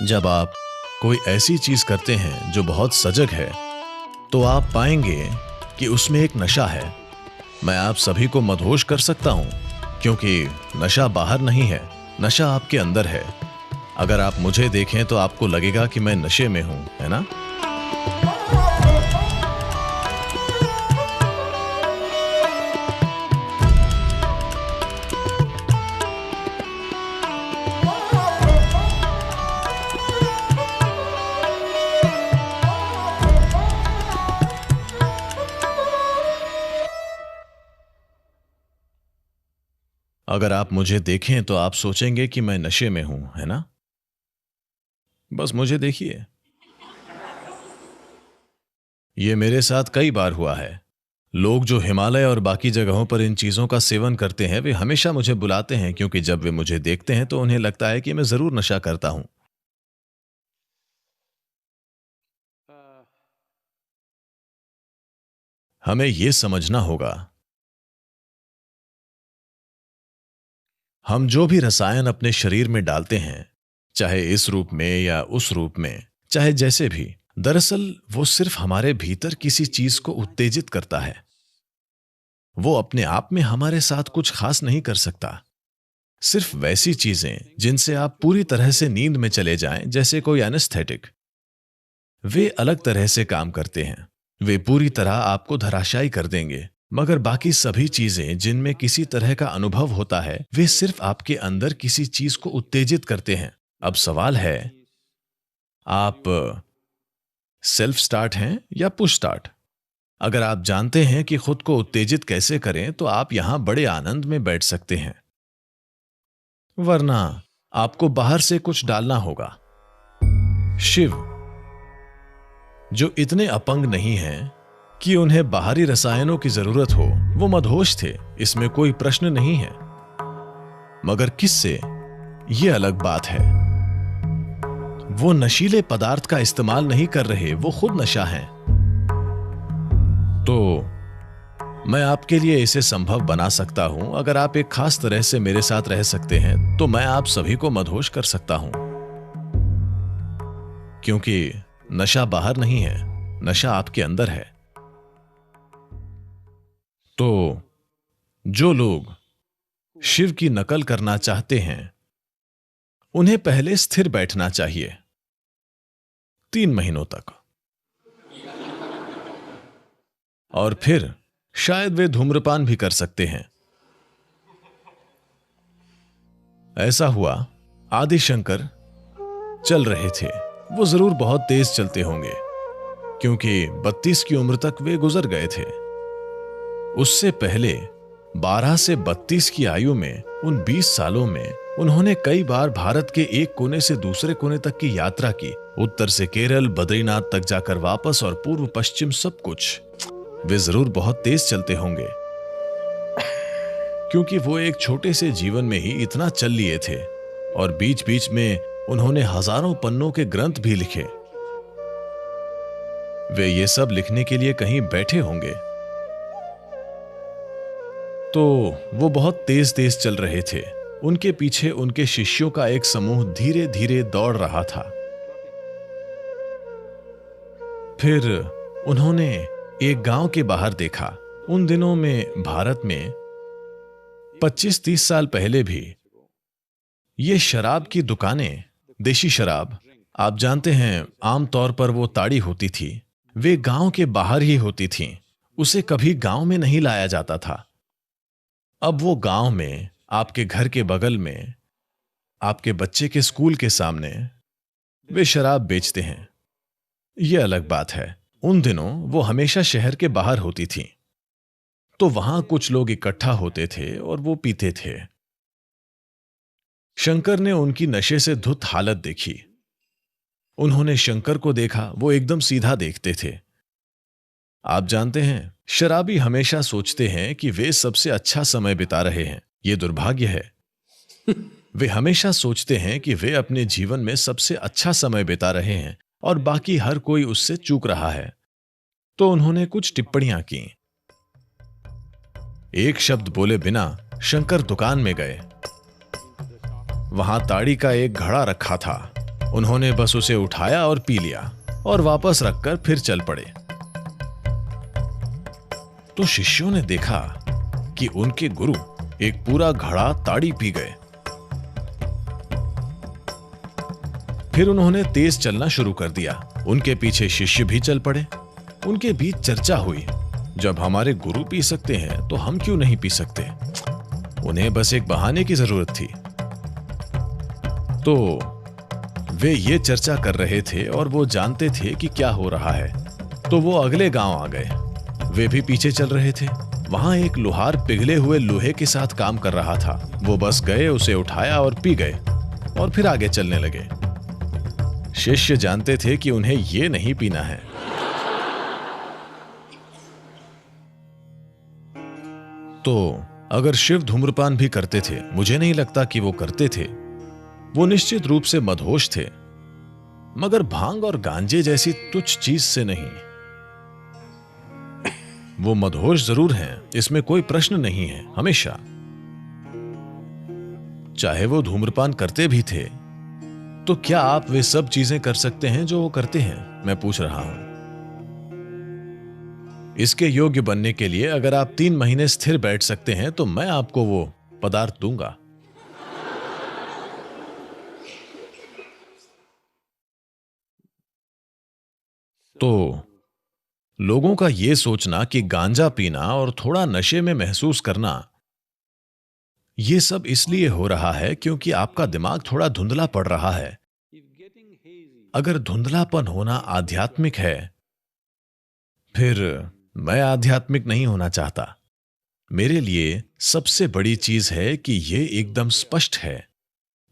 जब आप कोई ऐसी चीज करते हैं जो बहुत सजग है, तो आप पाएंगे कि उसमें एक नशा है। मैं आप सभी को मदहोश कर सकता हूं, क्योंकि नशा बाहर नहीं है, नशा आपके अंदर है। अगर आप मुझे देखें तो आपको लगेगा कि मैं नशे में हूं, है ना? अगर आप मुझे देखें तो आप सोचेंगे कि मैं नशे में हूं, है ना? बस मुझे देखिए। ये मेरे साथ कई बार हुआ है। लोग जो हिमालय और बाकी जगहों पर इन चीजों का सेवन करते हैं, वे हमेशा मुझे बुलाते हैं, क्योंकि जब वे मुझे देखते हैं तो उन्हें लगता है कि मैं जरूर नशा करता हूं। हमें यह समझना होगा, हम जो भी रसायन अपने शरीर में डालते हैं, चाहे इस रूप में या उस रूप में, चाहे जैसे भी, दरअसल वो सिर्फ हमारे भीतर किसी चीज को उत्तेजित करता है। वो अपने आप में हमारे साथ कुछ खास नहीं कर सकता। सिर्फ वैसी चीजें जिनसे आप पूरी तरह से नींद में चले जाएं, जैसे कोई एनेस्थेटिक, वे अलग तरह से काम करते हैं। वे पूरी तरह आपको धराशायी कर देंगे। मगर बाकी सभी चीजें जिनमें किसी तरह का अनुभव होता है, वे सिर्फ आपके अंदर किसी चीज को उत्तेजित करते हैं। अब सवाल है, आप सेल्फ स्टार्ट हैं या पुश स्टार्ट? अगर आप जानते हैं कि खुद को उत्तेजित कैसे करें, तो आप यहां बड़े आनंद में बैठ सकते हैं। वरना आपको बाहर से कुछ डालना होगा। शिव, जो इतने अपंग नहीं हैं कि उन्हें बाहरी रसायनों की जरूरत हो, वो मदहोश थे, इसमें कोई प्रश्न नहीं है। मगर किससे, ये अलग बात है। वो नशीले पदार्थ का इस्तेमाल नहीं कर रहे, वो खुद नशा हैं। तो मैं आपके लिए इसे संभव बना सकता हूं। अगर आप एक खास तरह से मेरे साथ रह सकते हैं, तो मैं आप सभी को मदहोश कर सकता हूं। क्योंकि नशा बाहर नहीं है, नशा आपके अंदर है। तो जो लोग शिव की नकल करना चाहते हैं, उन्हें पहले स्थिर बैठना चाहिए 3 महीनों तक, और फिर शायद वे धूम्रपान भी कर सकते हैं। ऐसा हुआ, आदि शंकर चल रहे थे। वो जरूर बहुत तेज चलते होंगे, क्योंकि 32 की उम्र तक वे गुजर गए थे। उससे पहले 12 से 32 की आयु में, उन 20 सालों में, उन्होंने कई बार भारत के एक कोने से दूसरे कोने तक की यात्रा की। उत्तर से केरल, बद्रीनाथ तक जाकर वापस, और पूर्व पश्चिम सब कुछ। वे जरूर बहुत तेज चलते होंगे, क्योंकि वो एक छोटे से जीवन में ही इतना चल लिए थे। और बीच बीच में उन्होंने हजारों पन्नों के ग्रंथ भी लिखे। वे ये सब लिखने के लिए कहीं बैठे होंगे। तो वो बहुत तेज तेज चल रहे थे। उनके पीछे उनके शिष्यों का एक समूह धीरे धीरे दौड़ रहा था। फिर उन्होंने एक गांव के बाहर देखा। उन दिनों में भारत में 25-30 साल पहले भी ये शराब की दुकानें, देशी शराब, आप जानते हैं, आमतौर पर वो ताड़ी होती थी, वे गांव के बाहर ही होती थीं। उसे कभी गांव में नहीं लाया जाता था। अब वो गांव में, आपके घर के बगल में, आपके बच्चे के स्कूल के सामने वे शराब बेचते हैं। यह अलग बात है। उन दिनों वो हमेशा शहर के बाहर होती थी। तो वहां कुछ लोग इकट्ठा होते थे और वो पीते थे। शंकर ने उनकी नशे से धुत हालत देखी। उन्होंने शंकर को देखा, वो एकदम सीधा देखते थे। आप जानते हैं, शराबी हमेशा सोचते हैं कि वे सबसे अच्छा समय बिता रहे हैं। ये दुर्भाग्य है। वे हमेशा सोचते हैं कि वे अपने जीवन में सबसे अच्छा समय बिता रहे हैं और बाकी हर कोई उससे चूक रहा है। तो उन्होंने कुछ टिप्पणियां की। एक शब्द बोले बिना शंकर दुकान में गए। वहां ताड़ी का एक घड़ा रखा था। उन्होंने बस उसे उठाया और पी लिया और वापस रखकर फिर चल पड़े। तो शिष्यों ने देखा कि उनके गुरु एक पूरा घड़ा ताड़ी पी गए। फिर उन्होंने तेज चलना शुरू कर दिया। उनके पीछे शिष्य भी चल पड़े। उनके बीच चर्चा हुई, जब हमारे गुरु पी सकते हैं तो हम क्यों नहीं पी सकते? उन्हें बस एक बहाने की जरूरत थी। तो वे ये चर्चा कर रहे थे और वो जानते थे कि क्या हो रहा है। तो वो अगले गांव आ गए। वे भी पीछे चल रहे थे। वहां एक लोहार पिघले हुए लोहे के साथ काम कर रहा था। वो बस गए, उसे उठाया और पी गए और फिर आगे चलने लगे। शिष्य जानते थे कि उन्हें ये नहीं पीना है। तो अगर शिव धूम्रपान भी करते थे, मुझे नहीं लगता कि वो करते थे। वो निश्चित रूप से मदहोश थे, मगर भांग और गांजे जैसी तुच्छ चीज से नहीं। वो मदहोश जरूर हैं, इसमें कोई प्रश्न नहीं है। हमेशा, चाहे वो धूम्रपान करते भी थे, तो क्या आप वे सब चीजें कर सकते हैं जो वो करते हैं? मैं पूछ रहा हूं। इसके योग्य बनने के लिए अगर आप 3 महीने स्थिर बैठ सकते हैं तो मैं आपको वो पदार्थ दूंगा। तो लोगों का यह सोचना कि गांजा पीना और थोड़ा नशे में महसूस करना, यह सब इसलिए हो रहा है क्योंकि आपका दिमाग थोड़ा धुंधला पड़ रहा है। अगर धुंधलापन होना आध्यात्मिक है, फिर मैं आध्यात्मिक नहीं होना चाहता। मेरे लिए सबसे बड़ी चीज है कि यह एकदम स्पष्ट है।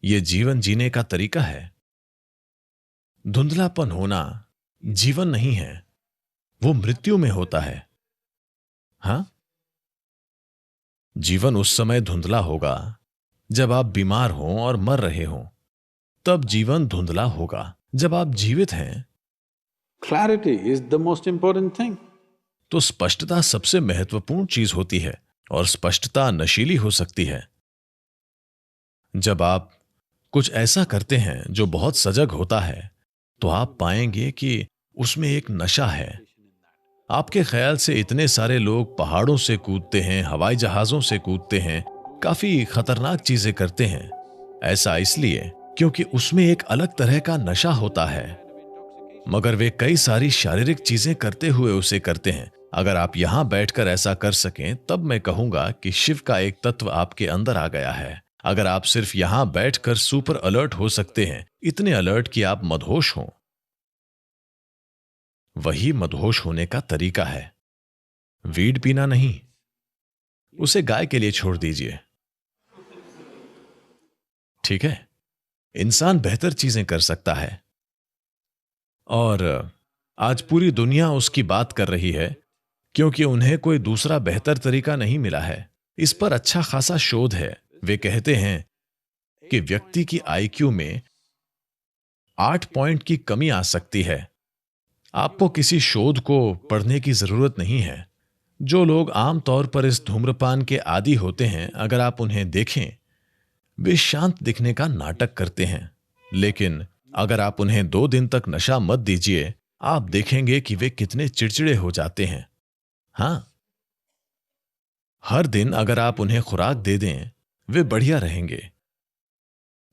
यह जीवन जीने का तरीका है। धुंधलापन होना जीवन नहीं है, वो मृत्यु में होता है। हां, जीवन उस समय धुंधला होगा जब आप बीमार हों और मर रहे हों। तब जीवन धुंधला होगा। जब आप जीवित हैं, Clarity is the most important thing. तो स्पष्टता सबसे महत्वपूर्ण चीज होती है और स्पष्टता नशीली हो सकती है। जब आप कुछ ऐसा करते हैं जो बहुत सजग होता है, तो आप पाएंगे कि उसमें एक नशा है। आपके ख्याल से इतने सारे लोग पहाड़ों से कूदते हैं, हवाई जहाजों से कूदते हैं, काफी खतरनाक चीजें करते हैं। ऐसा इसलिए क्योंकि उसमें एक अलग तरह का नशा होता है, मगर वे कई सारी शारीरिक चीजें करते हुए उसे करते हैं। अगर आप यहां बैठकर ऐसा कर सकें, तब मैं कहूंगा कि शिव का एक तत्व आपके अंदर आ गया है। अगर आप सिर्फ यहां बैठकर सुपर अलर्ट हो सकते हैं, इतने अलर्ट कि आप मदहोश हों, वही मदहोश होने का तरीका है। वीड पीना नहीं, उसे गाय के लिए छोड़ दीजिए। ठीक है, इंसान बेहतर चीजें कर सकता है और आज पूरी दुनिया उसकी बात कर रही है क्योंकि उन्हें कोई दूसरा बेहतर तरीका नहीं मिला है। इस पर अच्छा खासा शोध है। वे कहते हैं कि व्यक्ति की आईक्यू में 8 पॉइंट की कमी आ सकती है। आपको किसी शोध को पढ़ने की जरूरत नहीं है। जो लोग आमतौर पर इस धूम्रपान के आदी होते हैं, अगर आप उन्हें देखें, वे शांत दिखने का नाटक करते हैं। लेकिन अगर आप उन्हें 2 दिन तक नशा मत दीजिए, आप देखेंगे कि वे कितने चिड़चिड़े हो जाते हैं। हां, हर दिन अगर आप उन्हें खुराक दे दें, वे बढ़िया रहेंगे,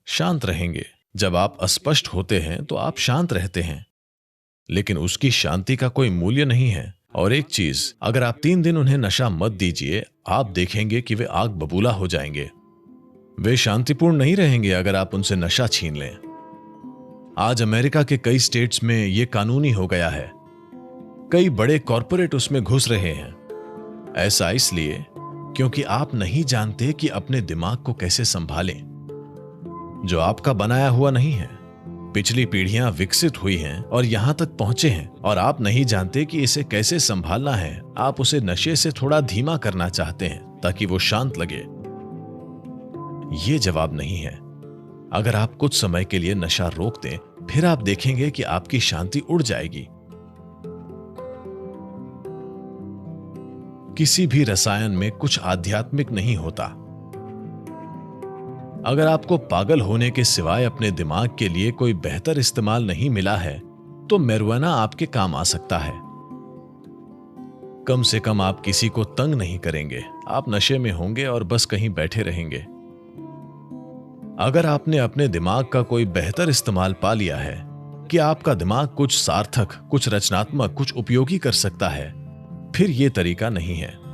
शांत रहेंगे। जब आप अस्पष्ट होते हैं तो आप शांत रहते हैं, लेकिन उसकी शांति का कोई मूल्य नहीं है। और एक चीज, अगर आप 3 दिन उन्हें नशा मत दीजिए, आप देखेंगे कि वे आग बबूला हो जाएंगे। वे शांतिपूर्ण नहीं रहेंगे अगर आप उनसे नशा छीन लें। आज अमेरिका के कई स्टेट्स में यह कानूनी हो गया है। कई बड़े कॉरपोरेट उसमें घुस रहे हैं। ऐसा इसलिए क्योंकि आप नहीं जानते कि अपने दिमाग को कैसे संभालें, जो आपका बनाया हुआ नहीं है। पिछली पीढ़ियां विकसित हुई हैं और यहां तक पहुंचे हैं, और आप नहीं जानते कि इसे कैसे संभालना है। आप उसे नशे से थोड़ा धीमा करना चाहते हैं ताकि वो शांत लगे। यह जवाब नहीं है। अगर आप कुछ समय के लिए नशा रोक दें, फिर आप देखेंगे कि आपकी शांति उड़ जाएगी। किसी भी रसायन में कुछ आध्यात्मिक नहीं होता। अगर आपको पागल होने के सिवाय अपने दिमाग के लिए कोई बेहतर इस्तेमाल नहीं मिला है, तो मैरिजुआना आपके काम आ सकता है। कम से कम आप किसी को तंग नहीं करेंगे, आप नशे में होंगे और बस कहीं बैठे रहेंगे। अगर आपने अपने दिमाग का कोई बेहतर इस्तेमाल पा लिया है कि आपका दिमाग कुछ सार्थक, कुछ रचनात्मक, कुछ उपयोगी कर सकता है, फिर यह तरीका नहीं है।